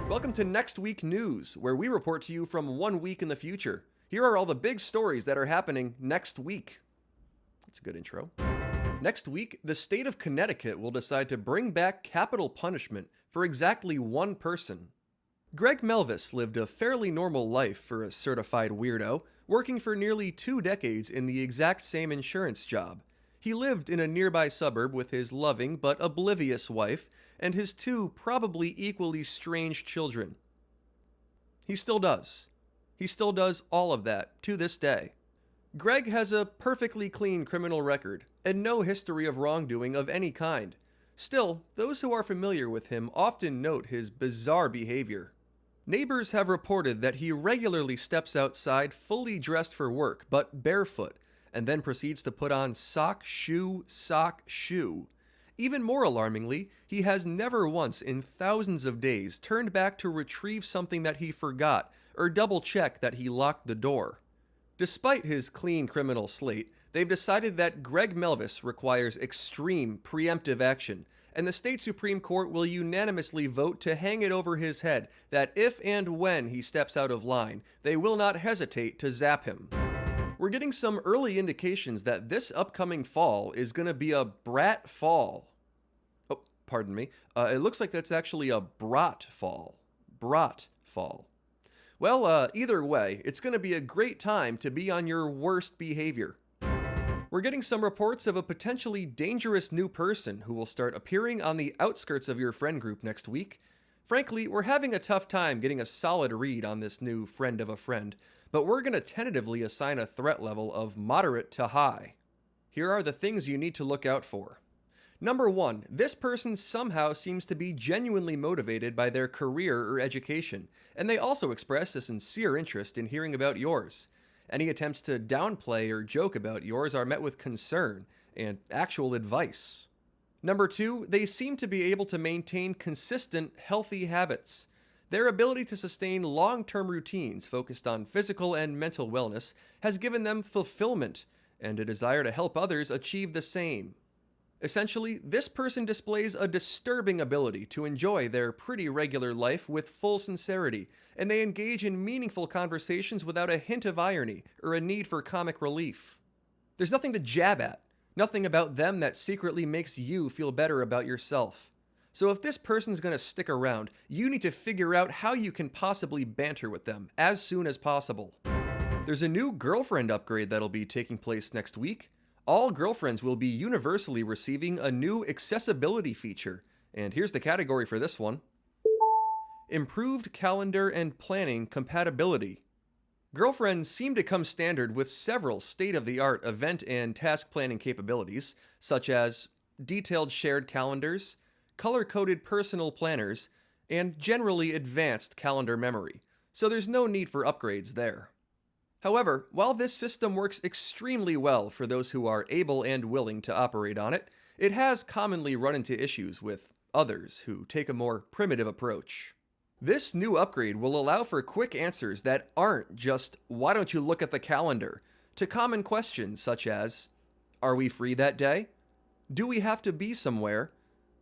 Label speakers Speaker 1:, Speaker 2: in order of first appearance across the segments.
Speaker 1: Welcome to Next Week News, where we report to you from 1 week in the future. Here are all the big stories that are happening next week. That's a good intro. Next week, the state of Connecticut will decide to bring back capital punishment for exactly one person. Greg Melvis lived a fairly normal life for a certified weirdo, working for nearly 2 decades in the exact same insurance job. He lived in a nearby suburb with his loving but oblivious wife and his 2 probably equally strange children. He still does. He still does all of that to this day. Greg has a perfectly clean criminal record and no history of wrongdoing of any kind. Still, those who are familiar with him often note his bizarre behavior. Neighbors have reported that he regularly steps outside fully dressed for work but barefoot, and then proceeds to put on sock, shoe. Even more alarmingly, he has never once in thousands of days turned back to retrieve something that he forgot or double check that he locked the door. Despite his clean criminal slate, they've decided that Greg Melvis requires extreme preemptive action, and the state Supreme Court will unanimously vote to hang it over his head that if and when he steps out of line, they will not hesitate to zap him. We're getting some early indications that this upcoming fall is going to be a Brat Fall. Oh, pardon me. It looks like that's actually a Brat Fall. Brat Fall. Well, either way, it's going to be a great time to be on your worst behavior. We're getting some reports of a potentially dangerous new person who will start appearing on the outskirts of your friend group next week. Frankly, we're having a tough time getting a solid read on this new friend of a friend, but we're going to tentatively assign a threat level of moderate to high. Here are the things you need to look out for. Number 1, this person somehow seems to be genuinely motivated by their career or education, and they also express a sincere interest in hearing about yours. Any attempts to downplay or joke about yours are met with concern and actual advice. Number 2, they seem to be able to maintain consistent, healthy habits. Their ability to sustain long-term routines focused on physical and mental wellness has given them fulfillment and a desire to help others achieve the same. Essentially, this person displays a disturbing ability to enjoy their pretty regular life with full sincerity, and they engage in meaningful conversations without a hint of irony or a need for comic relief. There's nothing to jab at. Nothing about them that secretly makes you feel better about yourself. So if this person's going to stick around, you need to figure out how you can possibly banter with them as soon as possible. There's a new girlfriend upgrade that'll be taking place next week. All girlfriends will be universally receiving a new accessibility feature, and here's the category for this one. Improved calendar and planning compatibility. Girlfriends seem to come standard with several state-of-the-art event and task planning capabilities, such as detailed shared calendars, color-coded personal planners, and generally advanced calendar memory, so there's no need for upgrades there. However, while this system works extremely well for those who are able and willing to operate on it, it has commonly run into issues with others who take a more primitive approach. This new upgrade will allow for quick answers that aren't just, "Why don't you look at the calendar?" to common questions such as, "Are we free that day? Do we have to be somewhere?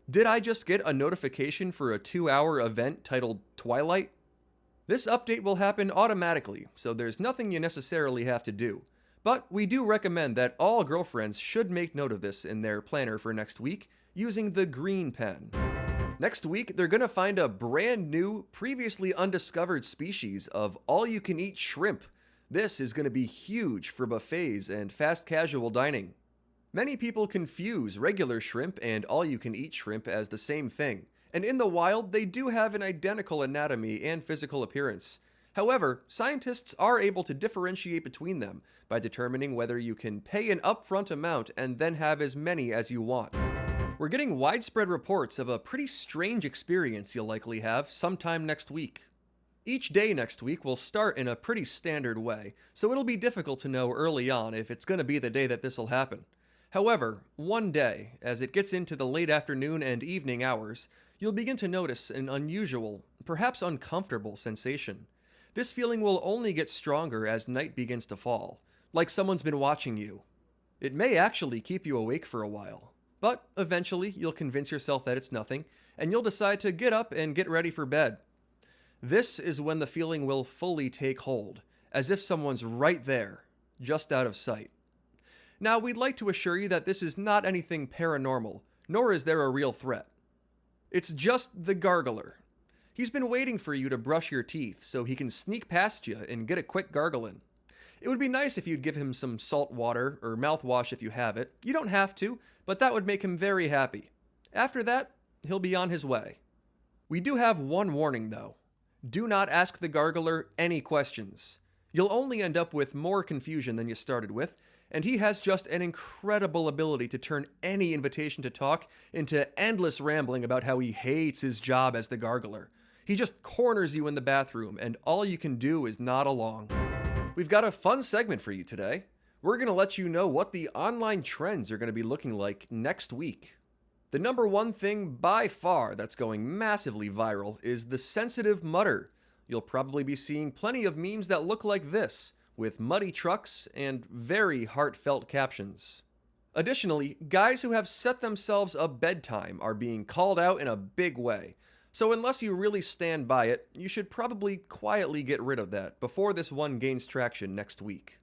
Speaker 1: Did I just get a notification for a 2-hour event titled Twilight?" This update will happen automatically, so there's nothing you necessarily have to do. But we do recommend that all girlfriends should make note of this in their planner for next week using the green pen. Next week, they're going to find a brand new, previously undiscovered species of all-you-can-eat shrimp. This is going to be huge for buffets and fast casual dining. Many people confuse regular shrimp and all-you-can-eat shrimp as the same thing, and in the wild, they do have an identical anatomy and physical appearance. However, scientists are able to differentiate between them by determining whether you can pay an upfront amount and then have as many as you want. We're getting widespread reports of a pretty strange experience you'll likely have sometime next week. Each day next week will start in a pretty standard way, so it'll be difficult to know early on if it's going to be the day that this will happen. However, one day, as it gets into the late afternoon and evening hours, you'll begin to notice an unusual, perhaps uncomfortable sensation. This feeling will only get stronger as night begins to fall, like someone's been watching you. It may actually keep you awake for a while, but eventually you'll convince yourself that it's nothing, and you'll decide to get up and get ready for bed. This is when the feeling will fully take hold, as if someone's right there, just out of sight. Now, we'd like to assure you that this is not anything paranormal, nor is there a real threat. It's just the Gargler. He's been waiting for you to brush your teeth so he can sneak past you and get a quick gargle in. It would be nice if you'd give him some salt water or mouthwash if you have it. You don't have to, but that would make him very happy. After that, he'll be on his way. We do have one warning though. Do not ask the Gargler any questions. You'll only end up with more confusion than you started with, and he has just an incredible ability to turn any invitation to talk into endless rambling about how he hates his job as the Gargler. He just corners you in the bathroom, and all you can do is nod along. We've got a fun segment for you today. We're going to let you know what the online trends are going to be looking like next week. The number one thing by far that's going massively viral is the sensitive mutter. You'll probably be seeing plenty of memes that look like this, with muddy trucks and very heartfelt captions. Additionally, guys who have set themselves a bedtime are being called out in a big way. So unless you really stand by it, you should probably quietly get rid of that before this one gains traction next week.